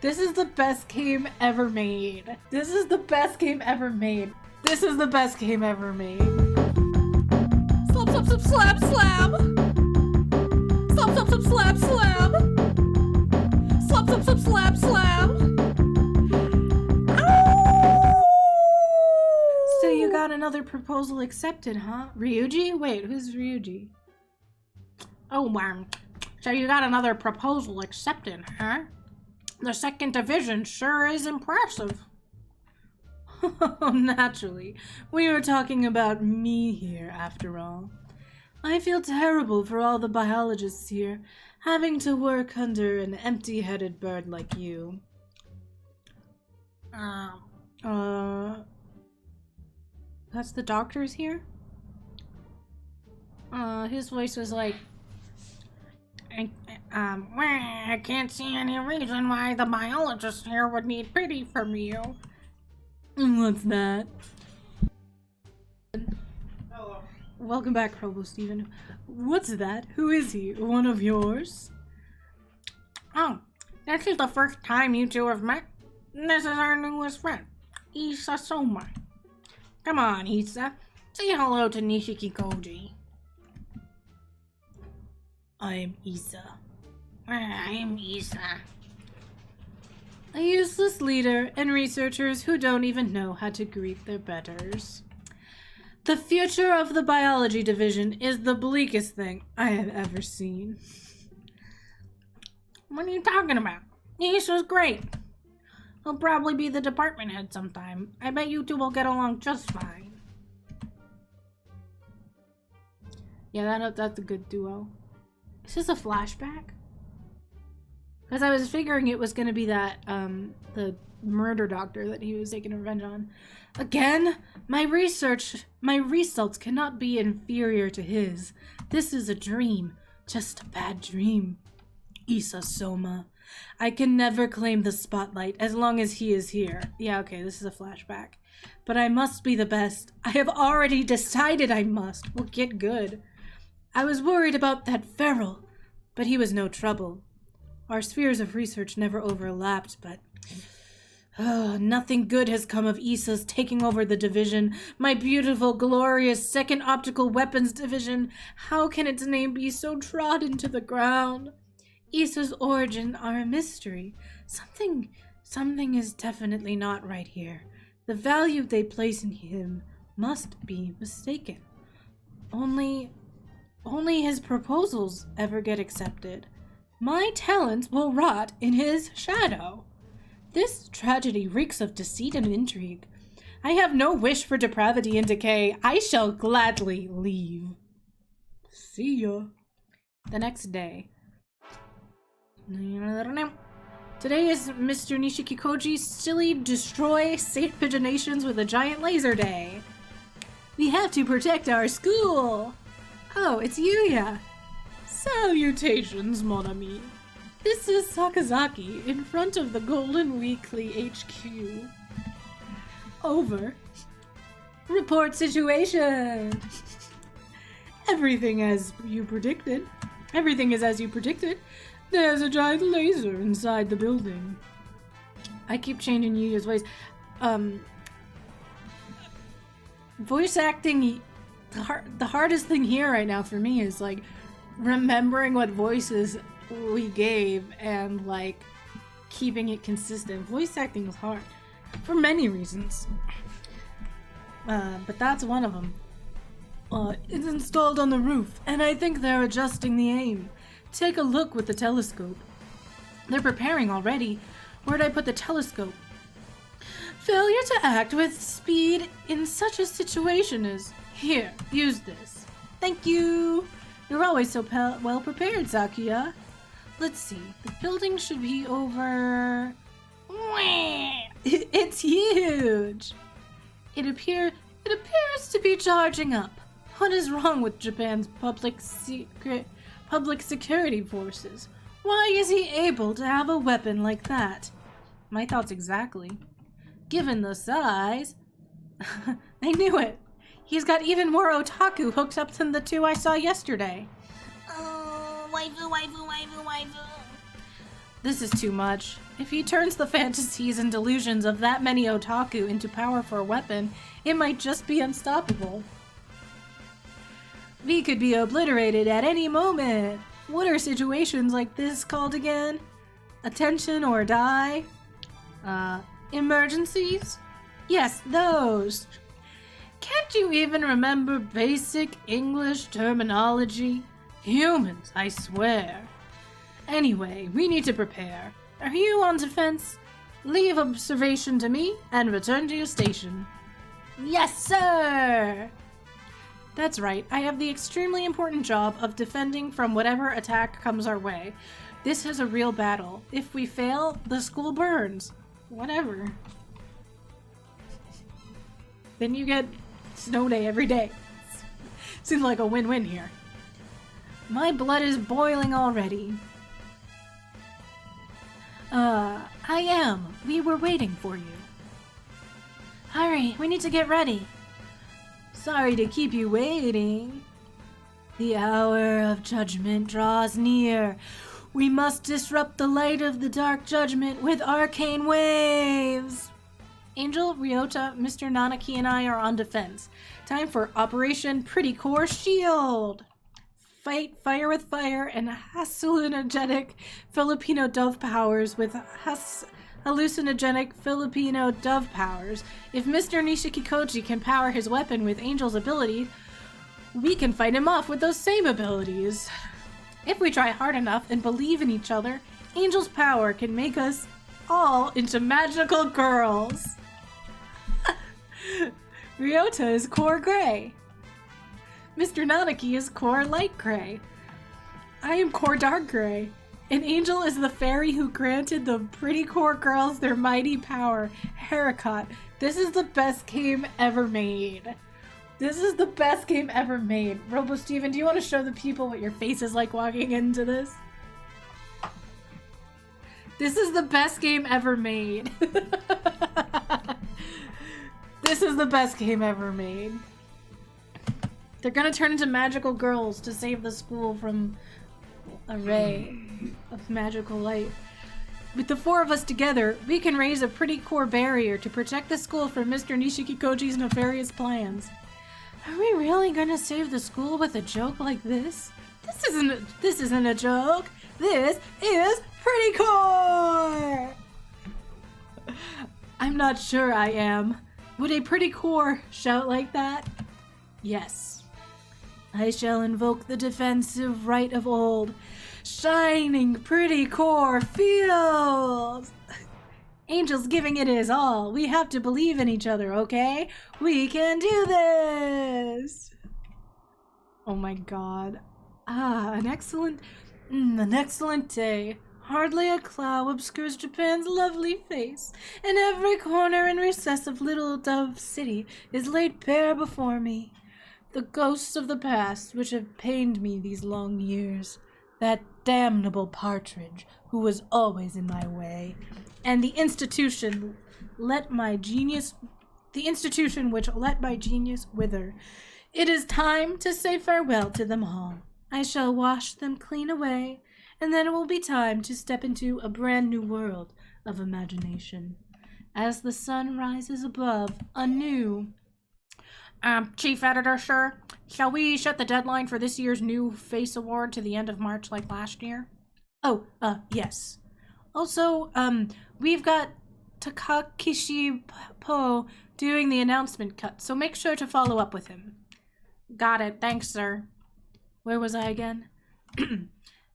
This is the best game ever made. This is the best game ever made. This is the best game ever made. Slap, slap, slap, slap, slap. Slap, slap, slap, slap, slap. Slap, slap, slap, slap, slap. So you got another proposal accepted, huh? Ryuji? Wait, who's Ryuji? Oh, wow. So you got another proposal accepted, huh? The second division sure is impressive. Naturally. We were talking about me here, after all. I feel terrible for all the biologists here, having to work under an empty-headed bird like you. That's the doctors here? His voice was like, I can't see any reason why the biologist here would need pity from you. What's that? Hello. Welcome back, Robo Steven. What's that? Who is he? One of yours? Oh, this is the first time you two have met. This is our newest friend, Issa Soma. Come on, Issa. Say hello to Nishiki Koji. I'm Issa. I'm Issa. A useless leader and researchers who don't even know how to greet their betters. The future of the biology division is the bleakest thing I have ever seen. What are you talking about? Issa's great. He'll probably be the department head sometime. I bet you two will get along just fine. Yeah, that's a good duo. Is this a flashback? Because I was figuring it was going to be that, the murder doctor that he was taking revenge on. Again? My results cannot be inferior to his. This is a dream. Just a bad dream. Issa Soma. I can never claim the spotlight as long as he is here. Yeah, okay, this is a flashback. But I must be the best. I have already decided I must. We'll get good. I was worried about that feral, but he was no trouble. Our spheres of research never overlapped, but nothing good has come of Issa's taking over the division, my beautiful, glorious second optical weapons division. How can its name be so trodden to the ground? Issa's origin are a mystery. Something is definitely not right here. The value they place in him must be mistaken. Only his proposals ever get accepted. My talents will rot in his shadow. This tragedy reeks of deceit and intrigue. I have no wish for depravity and decay. I shall gladly leave. See ya. The next day. Today is Mr. Nishiki Koji's silly destroy Saint Pigeonations with a giant laser day. We have to protect our school. Oh, it's Yuya. Salutations, mon ami. This is Sakazaki in front of the Golden Weekly HQ. Over. Report situation. Everything as you predicted. Everything is as you predicted. There's a giant laser inside the building. I keep changing Yuya's voice. Voice acting, the hardest thing here right now for me is like remembering what voices we gave and like keeping it consistent. Voice acting is hard for many reasons, but that's one of them. It's installed on the roof, and I think they're adjusting the aim. Take a look with the telescope. They're preparing already. Where'd I put the telescope? Failure to act with speed in such a situation is... Here, use this. Thank you. You're always so well prepared, Sakuya. Let's see. The building should be over... It's huge. It appears to be charging up. What is wrong with Japan's public security forces? Why is he able to have a weapon like that? My thoughts exactly. Given the size... I knew it. He's got even more otaku hooked up than the two I saw yesterday. Oh, waifu, waifu, waifu, waifu. This is too much. If he turns the fantasies and delusions of that many otaku into power for a weapon, it might just be unstoppable. We could be obliterated at any moment. What are situations like this called again? Attention or die? Emergencies? Yes, those. Can't you even remember basic English terminology? Humans, I swear. Anyway, we need to prepare. Are you on defense? Leave observation to me and return to your station. Yes, sir! That's right, I have the extremely important job of defending from whatever attack comes our way. This is a real battle. If we fail, the school burns. Whatever. Then you get snow day every day. Seems like a win-win here. My blood is boiling already. I am. We were waiting for you. Hurry, we need to get ready. Sorry to keep you waiting. The hour of judgment draws near. We must disrupt the light of the dark judgment with arcane waves. Angel, Ryota, Mr. Nanaki, and I are on defense. Time for Operation Pretty Core Shield. Fight fire with fire and hallucinogenic Filipino dove powers with hallucinogenic Filipino dove powers. If Mr. Nishikikoji can power his weapon with Angel's ability, we can fight him off with those same abilities. If we try hard enough and believe in each other, Angel's power can make us all into magical girls. Ryota is core gray. Mr. Nanaki is core light gray. I am core dark gray. And Angel is the fairy who granted the pretty core girls their mighty power. Haircut. This is the best game ever made. This is the best game ever made. Robo Steven, do you want to show the people what your face is like walking into this? This is the best game ever made. This is the best game ever made. They're gonna turn into magical girls to save the school from a ray of magical light. With the four of us together, we can raise a pretty core barrier to protect the school from Mr. Nishikikoji's nefarious plans. Are we really gonna save the school with a joke like this? This isn't a joke. This is pretty core! I'm not sure I am. Would a pretty core shout like that? Yes. I shall invoke the defensive right of old. Shining pretty core feels. Angel's giving it his all. We have to believe in each other, okay? We can do this. Oh my god. An excellent day. Hardly a cloud obscures Japan's lovely face, and every corner and recess of Little Dove City is laid bare before me. The ghosts of the past which have pained me these long years, that damnable partridge who was always in my way, and the institution which let my genius wither. It is time to say farewell to them all. I shall wash them clean away, and then it will be time to step into a brand new world of imagination. As the sun rises above, anew. Chief Editor, sir, shall we set the deadline for this year's new Face Award to the end of March like last year? Oh, yes. Also, we've got Takakishi Po doing the announcement cut, so make sure to follow up with him. Got it, thanks, sir. Where was I again?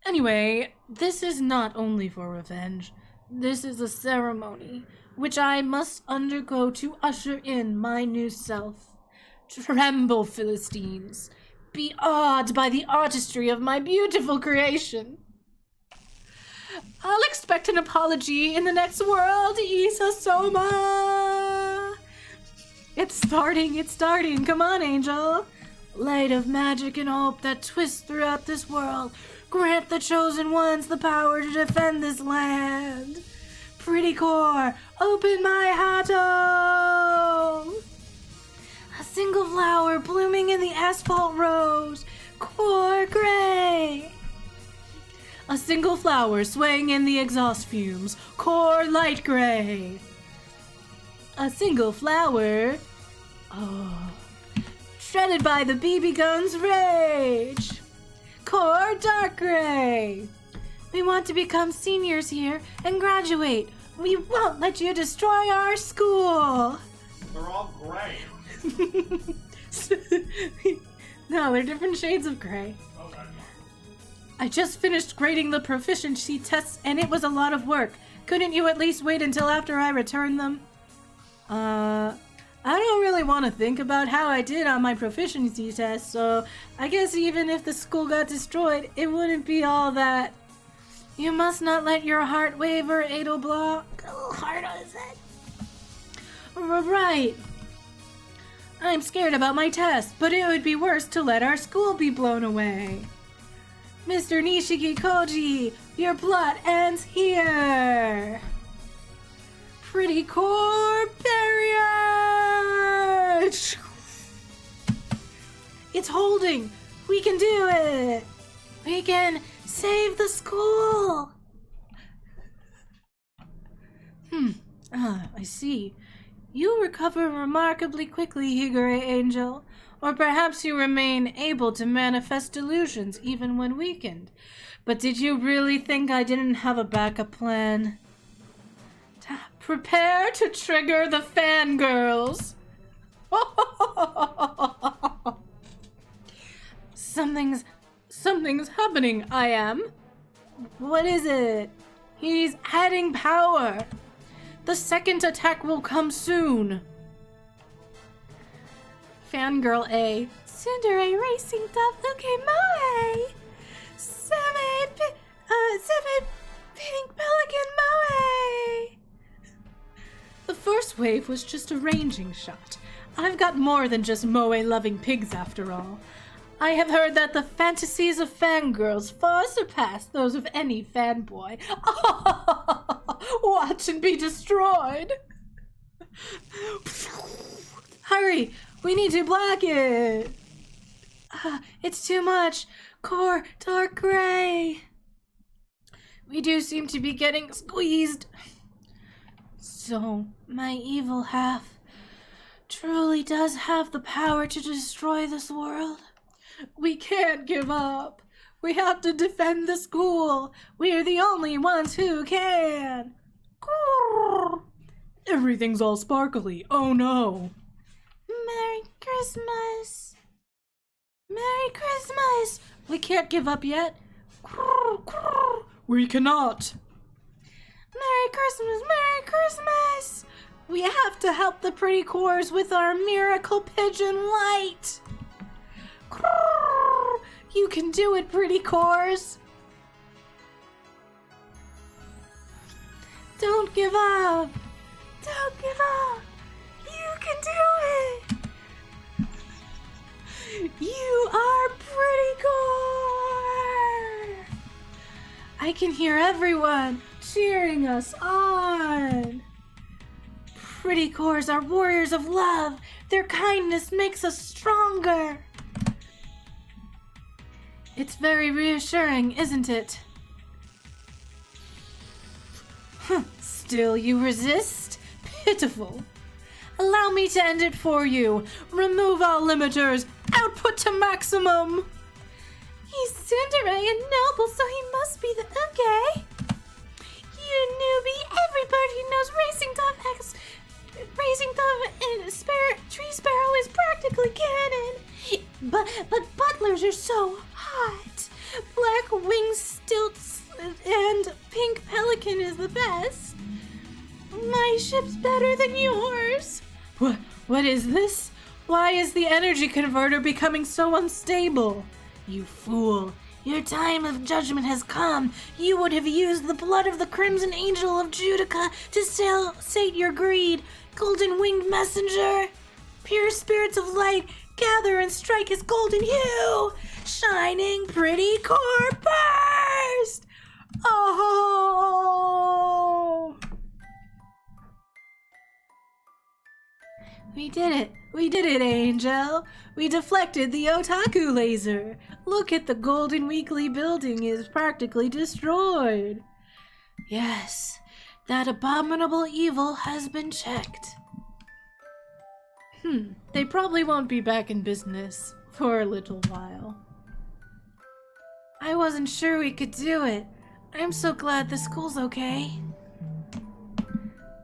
Anyway, this is not only for revenge. This is a ceremony which I must undergo to usher in my new self. Tremble, Philistines. Be awed by the artistry of my beautiful creation. I'll expect an apology in the next world, Isa Soma. It's starting. Come on, Angel. Light of magic and hope that twists throughout this world. Grant the chosen ones the power to defend this land. Pretty core, open my Hato! A single flower blooming in the asphalt rose. Core gray. A single flower swaying in the exhaust fumes. Core light gray. A single flower. Oh. Shredded by the BB gun's rage. Core dark gray. We want to become seniors here and graduate. We won't let you destroy our school. They're all gray. No, they're different shades of gray. Okay. I just finished grading the proficiency tests and it was a lot of work. Couldn't you at least wait until after I return them? I don't really want to think about how I did on my proficiency test, so I guess even if the school got destroyed, it wouldn't be all that. You must not let your heart waver, Adelblock. Oh, hard is it? Right. I'm scared about my test, but it would be worse to let our school be blown away. Mr. Nishiki Koji, your plot ends here. Pretty core barrier! It's holding! We can do it! We can save the school! I see. You recover remarkably quickly, Higure Angel. Or perhaps you remain able to manifest delusions even when weakened. But did you really think I didn't have a backup plan? Prepare to trigger the fangirls. Something's happening, I am. What is it? He's adding power. The second attack will come soon. Fangirl A. Tsundere racing top okay moe. Semi pink pelican moe. The first wave was just a ranging shot. I've got more than just moe-loving pigs after all. I have heard that the fantasies of fangirls far surpass those of any fanboy. Watch and be destroyed. Hurry, we need to black it. It's too much. Core dark gray. We do seem to be getting squeezed. So, my evil half truly does have the power to destroy this world. We can't give up. We have to defend the school. We're the only ones who can. Everything's all sparkly. Oh no. Merry Christmas. Merry Christmas. We can't give up yet. We cannot. Merry Christmas, Merry Christmas! We have to help the pretty cores with our miracle pigeon light! You can do it, pretty cores! Don't give up! Don't give up! You can do it! You are pretty core! I can hear everyone cheering us on. Pretty cores are warriors of love. Their kindness makes us stronger. It's very reassuring, isn't it? Still you resist? Pitiful. Allow me to end it for you. Remove all limiters. Output to maximum. He's tsundere and noble, so he must be the okay. You newbie, everybody knows Racing Dove and Tree Sparrow is practically canon. But butlers are so hot. Black Wing Stilts and Pink Pelican is the best. My ship's better than yours. What is this? Why is the energy converter becoming so unstable? You fool. Your time of judgment has come. You would have used the blood of the Crimson Angel of Judica to sate your greed. Golden winged messenger. Pure spirits of light, gather and strike his golden hue. Shining pretty core burst. Oh! We did it! We did it, Angel! We deflected the otaku laser! Look at the Golden Weekly building is practically destroyed! Yes, that abominable evil has been checked. They probably won't be back in business for a little while. I wasn't sure we could do it. I'm so glad the school's okay.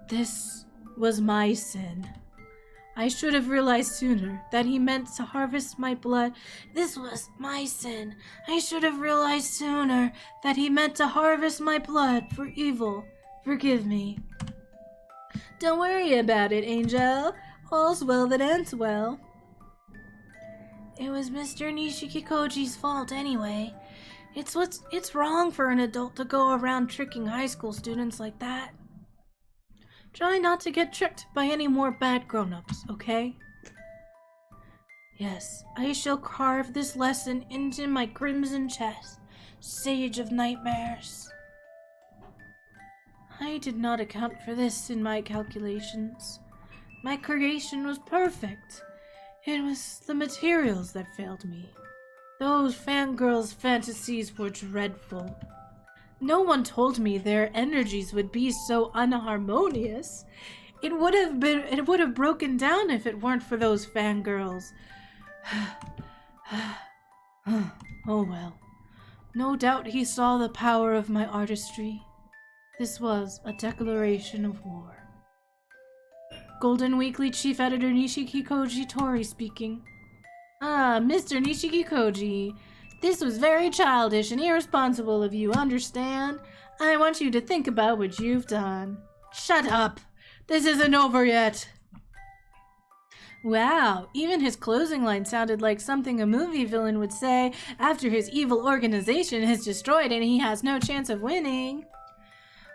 This was my sin. I should have realized sooner that he meant to harvest my blood. This was my sin. I should have realized sooner that he meant to harvest my blood for evil. Forgive me. Don't worry about it, Angel. All's well that ends well. It was Mr. Nishikikoji's fault anyway. It's wrong for an adult to go around tricking high school students like that. Try not to get tricked by any more bad grown-ups, okay? Yes, I shall carve this lesson into my crimson chest, sage of nightmares. I did not account for this in my calculations. My creation was perfect. It was the materials that failed me. Those fangirls' fantasies were dreadful. No one told me their energies would be so unharmonious. It would have broken down if it weren't for those fangirls. Oh well. No doubt he saw the power of my artistry. This was a declaration of war. Golden Weekly Chief Editor Nishikikoji Tori speaking. Mr. Nishikikoji. This was very childish and irresponsible of you, understand? I want you to think about what you've done. Shut up! This isn't over yet! Wow, even his closing line sounded like something a movie villain would say after his evil organization is destroyed and he has no chance of winning.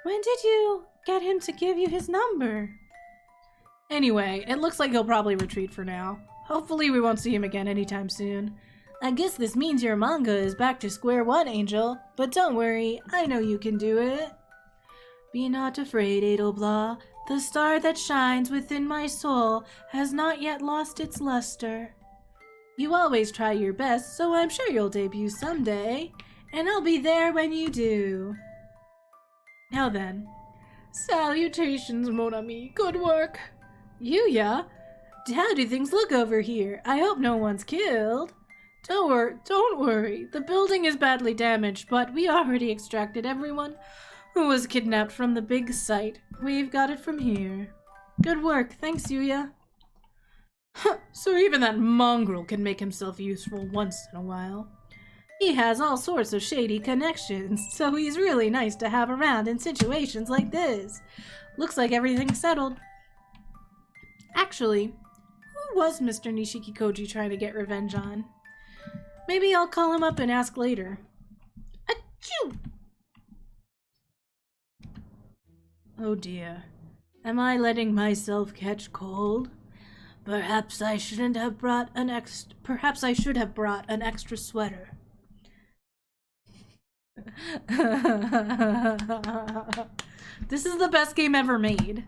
When did you get him to give you his number? Anyway, it looks like he'll probably retreat for now. Hopefully we won't see him again anytime soon. I guess this means your manga is back to square one, Angel. But don't worry, I know you can do it. Be not afraid, Edelblah. The star that shines within my soul has not yet lost its luster. You always try your best, so I'm sure you'll debut someday. And I'll be there when you do. Now then. Salutations, mon ami. Good work. Yuya, how do things look over here? I hope no one's killed. Don't worry. The building is badly damaged, but we already extracted everyone who was kidnapped from the big site. We've got it from here. Good work. Thanks, Yuya. So even that mongrel can make himself useful once in a while. He has all sorts of shady connections, so he's really nice to have around in situations like this. Looks like everything's settled. Actually, who was Mr. Nishikikoji trying to get revenge on? Maybe I'll call him up and ask later. Achoo! Oh dear. Am I letting myself catch cold? Perhaps I should have brought an extra sweater. This is the best game ever made.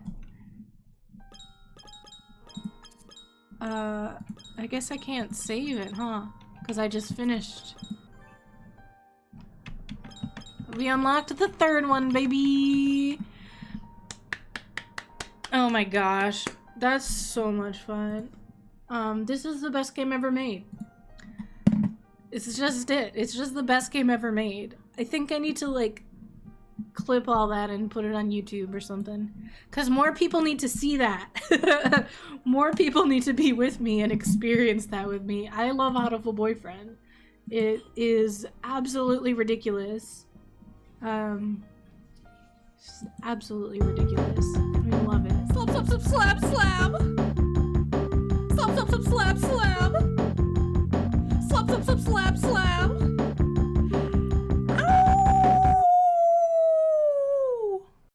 I guess I can't save it, huh? Because I just finished. We unlocked the third one, baby! Oh my gosh. That's so much fun. This is the best game ever made. It's just it. It's just the best game ever made. I think I need to, like, clip all that and put it on YouTube or something. Because more people need to see that. More people need to be with me and experience that with me. I love Hatoful Boyfriend. It is absolutely ridiculous. Just absolutely ridiculous. We love it. Slap, slap, slap, slap, slap! Slap, slap, slap, slap, slap! Slap, slap, slap, slap, slap!